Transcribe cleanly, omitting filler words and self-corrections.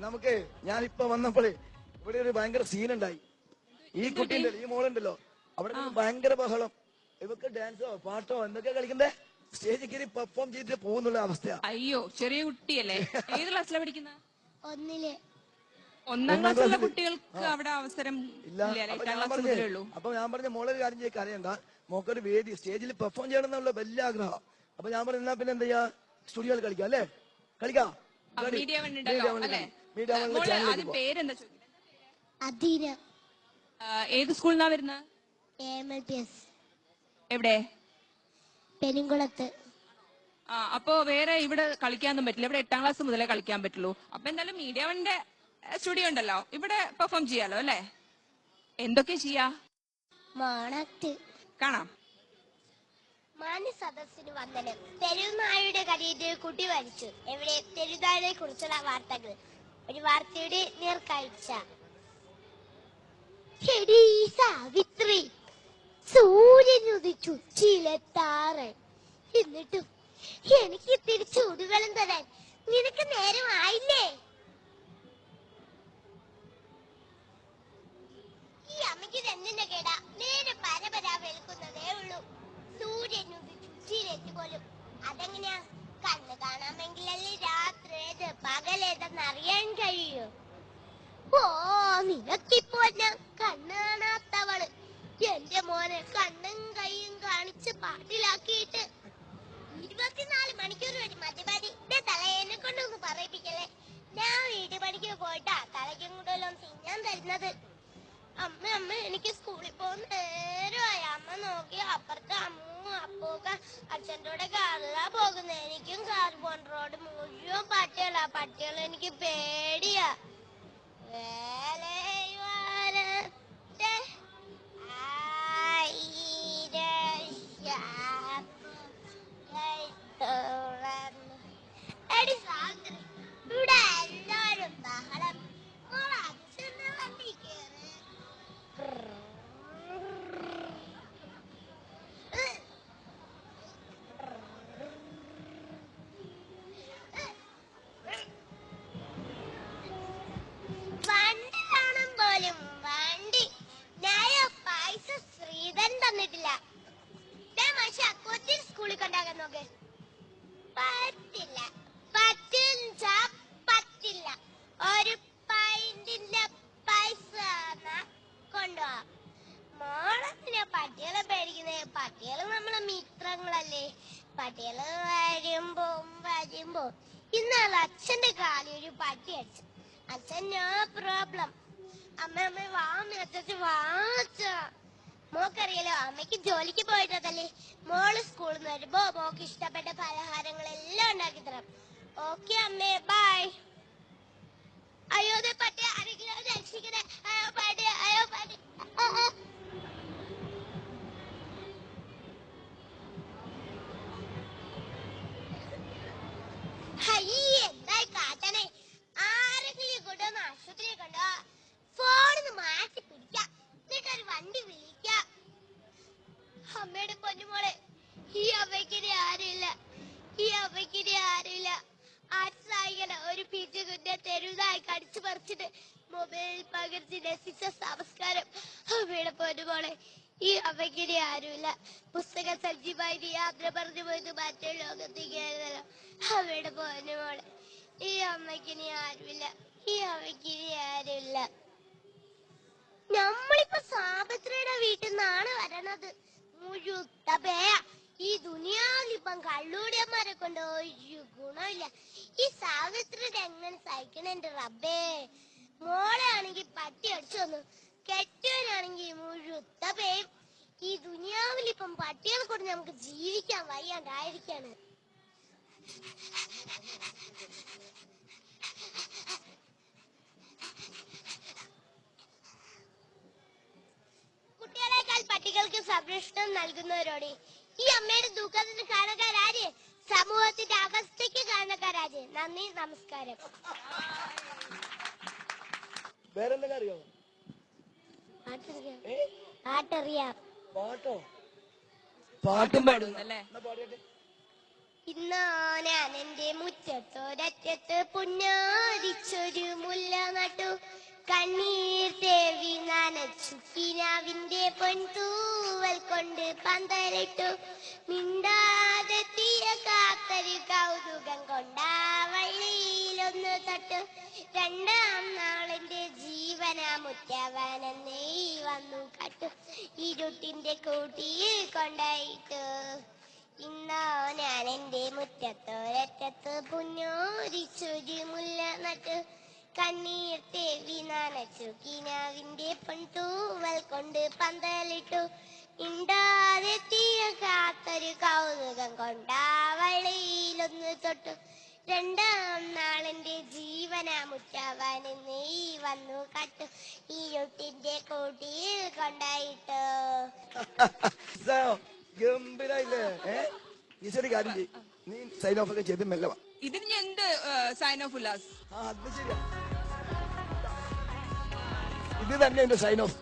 നമുക്ക് ഞാനിപ്പോ വന്നപ്പോഴേ ഇവിടെ ഒരു ഭയങ്കര സീനുണ്ടായി. ഈ കുട്ടിയുണ്ടല്ലോ, ഈ മോളുണ്ടല്ലോ, അവിടെ ഭയങ്കര ബഹളം. ഇവക്ക് ഡാൻസോ പാട്ടോ എന്തൊക്കെയാ കളിക്കണ്ടേ, സ്റ്റേജിൽ കയറി പെർഫോം ചെയ്തിട്ട് പോകുന്നുള്ള അവസ്ഥയാ. അയ്യോ, ചെറിയ കുട്ടിയല്ലേ? ഏത് ക്ലാസ്സിലാണ് പഠിക്കുന്നത്? ഒന്നാം ക്ലാസ്സിലുള്ള കുട്ടികൾക്ക് അവിടെ അവസരം ഇല്ല. അപ്പൊ ഞാൻ പറഞ്ഞ മോളൊരു കാര്യം ചെയ്യ അറിയണ്ട, മോക്കൊരു വേദി സ്റ്റേജിൽ പെർഫോം ചെയ്യണം എന്നുള്ള വലിയ ആഗ്രഹം. അപ്പൊ ഞാൻ പറഞ്ഞ പിന്നെ എന്താ ചെയ്യാ, സ്റ്റുഡിയോയിൽ കളിക്കാം അല്ലേ? കളിക്കാം. ഏത് സ്കൂളിൽ നിന്നാ വരുന്നത്? എവിടെ? പെരിങ്കുളത്ത്. അപ്പൊ വേറെ ഇവിടെ കളിക്കാനൊന്നും പറ്റില്ല. ഇവിടെ 8ാം ക്ലാസ് മുതലേ കളിക്കാൻ പറ്റുള്ളൂ. അപ്പൊ എന്തായാലും മീഡിയ വണ്ണിന്റെ സ്റ്റുഡിയോ ഉണ്ടല്ലോ, ഇവിടെ പെർഫോം ചെയ്യാലോ അല്ലേ? എന്തൊക്കെ ചെയ്യാ? കാണാം. മാന്യ സദസ്സിന് വന്ദനം. തെരുവുനായുടെ കടിയേറ്റ് കുട്ടി മരിച്ചു. എവിടെ? തെരുവുനായെ കുറിച്ചുള്ള വാർത്തകൾ. ഒരു വാർത്തയുടെ നേർക്കാഴ്ച. സാവിത്രി, സൂര്യൻ ഉദിച്ചു ചിലത്താറ്. എന്നിട്ടും എനിക്ക് തിരിച്ചു ചൂടുകളും തരാൻ നിനക്ക് നേരമായില്ലേ? ഈ അമ്മയ്ക്ക് എന്തിന്റെ കേടാ? നേരെ പരപരാ വെളുക്കുന്നതേ ഉള്ളൂ. സൂര്യൻ ഉദിച്ചു ചിരറ്റ് പോലും. അതെങ്ങനെയാ? കണ്ണ് കാണാമെങ്കിലല്ലേ രാത്രി ഏത് പകലേതെന്ന് അറിയാൻ കഴിയൂ. ഓ, നിനക്കിപ്പോ ഞാൻ കണ്ണ് കാണാത്തവള്. എന്റെ മോനെ കണ്ണും കൈയും കാണിച്ച് പാട്ടിലാക്കിയിട്ട് 24 മണിക്കൂർ വരെ മദ്യപാനി. തലയെന്നെ കൊണ്ടൊന്ന് പറയിപ്പിക്കല്ലേ. ഞാൻ വീട്ടുപണിക്ക് പോയിട്ടാ തലയ്ക്കും കൂടുതലും തിന്നാൻ തരുന്നത്. അമ്മ എനിക്ക് സ്കൂളിൽ പോകുന്ന നേരമായി. അമ്മ നോക്കി അപ്പുറത്ത് അമ്മൂമ്മ അപ്പൂക്ക അച്ഛൻ്റെ കൂടെ കാറിലാ പോകുന്നത്. എനിക്കും കാർബൺ റോഡ് മുഴുവൻ പട്ടികളാ. പട്ടികൾ എനിക്ക് പേടിയാ. ഇവിടെ എല്ലാരും ബഹളം. അച്ഛൻ്റെ വണ്ടി കേറ്. വണ്ടി കാണാൻ പോലും വണ്ടി. ഞാൻ പൈസ ശ്രീധൻ തന്നിട്ടില്ല. കൊച്ചിൻ സ്കൂളിൽ കൊണ്ടാക്കാൻ നോക്ക്. പറ്റില്ല. പറ്റില്ല. ഒരു പൈന്റിന്റെ പൈസ കൊണ്ടുപോവാ. മോളെന്തിനാ പട്ടികളെ പേടിക്കുന്നത്? പട്ടികള് നമ്മളെ മിത്രങ്ങളല്ലേ. പട്ടികള് വരുമ്പോ ഇന്നാൾ അച്ഛന്റെ കാലിൽ ഒരു പട്ടി അടിച്ചു. അച്ഛൻ നോ പ്രോബ്ലം. അമ്മ വാമ അച്ഛൻ വാച്ച. മോക്കറിയാലോ, അമ്മയ്ക്ക് ജോലിക്ക് പോയിട്ടതല്ലേ. മോള് സ്കൂളിൽ നിന്ന് വരുമ്പോ മോക്ക് ഇഷ്ടപ്പെട്ട പലഹാരങ്ങളെല്ലാം ഉണ്ടാക്കി തരാം. ഓക്കെ അമ്മേ, ബൈ. അയ്യോ പട്ടി, ആരെങ്കിലും രക്ഷിക്കണേ. അയ്യോ പട്ടി. എന്തായി കാട്ടണേ? ആരെങ്കിലും കൊണ്ടുവന്ന് ആശുപത്രിയെ കൊണ്ടോ. ഫോണിന്ന് മാറ്റി പിടിക്കാം, എന്നിട്ടൊരു വണ്ടി വിളിക്കാം. അമ്മയുടെ പൊന്നുമോളെ, ഈ അമ്മയ്ക്കിനി ആരുമില്ല. ആശ്രയിക്കണം. ഒരു പിഞ്ചു കുഞ്ഞെ തെരുവായി കടിച്ചു പറിച്ചിട്ട് മൊബൈൽ പകർത്തി നശിച്ച സംസ്കാരം. അമ്മയുടെ പൊന്നുമോളെ, ഈ അമ്മയ്ക്കിനി ആരുമില്ല. പുസ്തക സജീവമായി യാത്ര പറഞ്ഞു പോയത് മറ്റേ ലോകത്തേക്ക് എഴുതലോ. അമ്മയുടെ പൊന്നുമോളെ, ഈ അമ്മയ്ക്കിനി ആരുമില്ല. നമ്മളിപ്പോ സാവിത്രിയുടെ വീട്ടിൽ നിന്നാണ് വരണത്. മുഴുത്ത പേയ. ഈ ദുനിയാവിലിപ്പം കള്ളൂടിയന്മാരെ കൊണ്ട് ഒരു ഗുണമില്ല. ഈ സാവിത്രിയുടെ എങ്ങനെ സഹിക്കണം എന്റെ റബ്ബേ. മോളെ ആണെങ്കി പട്ടി അടിച്ചു വന്നു, കെട്ടിയവനാണെങ്കി മുഴുത്ത പേയും. ഈ ദുനിയാവിലിപ്പം പട്ടികളെ കൊണ്ട് നമുക്ക് ജീവിക്കാൻ വയ്യാണ്ടായിരിക്കാണ്. കുട്ടികളെക്കാൾ പട്ടികൾക്ക് സംരക്ഷണം നൽകുന്നവരോട് ഈ അമ്മയുടെ ദുഃഖത്തിന് കാരണക്കാരാര്? സമൂഹത്തിന്റെ അവസ്ഥയ്ക്ക് കാരണക്കാരാര്? നന്ദി, നമസ്കാരം. വേറെന്തെങ്കിലും അറിയോ? പാട്ടറിയാം. പാട്ടോ? പാട്ടും പാടുന്നല്ലേ? ഇന്നോ ഞാൻ എന്റെ മുറ്റത്തോരറ്റത്ത് പുന്നാരിച്ചൊരു മുല്ല നട്ടു. കണ്ണീർ തേവി നനച്ചു കിനാവിന്റെ പൊൻതൂവൽ കൊണ്ട് പന്തലിട്ടു. മിണ്ടാതെത്തിയ കാത്തൊരു കൗതുകം കൊണ്ടാ വള്ളിയിലൊന്ന് തൊട്ടു. രണ്ടാം നാളിന്റെ ജീവനാ മുറ്റവനെന്നേ വന്നു കട്ടു. ഇരുട്ടിന്റെ കൂട്ടിയിൽ കൊണ്ടായിട്ടു. ഇന്നോ ഞാൻ എന്റെ മുറ്റത്തോരറ്റത്ത് പുന്നോരിച്ചൊരു മുല്ല നട്ടു. കണ്ണീർ തേവി നനച്ചു കിനാവിന്റെ പൊൻതൂവൽ കൊണ്ട് പന്തലിട്ടു. ഇണ്ടാതെത്തിയ കാത്തൊരു കൗതുകം കൊണ്ടാ വള്ളിയിലൊന്ന് തൊട്ടു. രണ്ടാം നാളിന്റെ ജീവനാ മുറ്റവന് നീ വന്നു കട്ടു. ഇരുട്ടിന്റെ കൂട്ടിയിൽ കൊണ്ടായിട്ടു. ഗംഭീരായില്ലേ? ഈശ്വരി കാര്യം ചെയ്യും, നീ സൈൻ ഓഫ് ഒക്കെ ചെയ്ത് മെല്ലെ വാ. ഇതിന് ഞാൻ എന്ത് സൈൻ ഓഫ് ഉല്ലാസ്? അത് ശരിയാ, ഇത് തന്നെ എന്റെ സൈൻ ഓഫ്.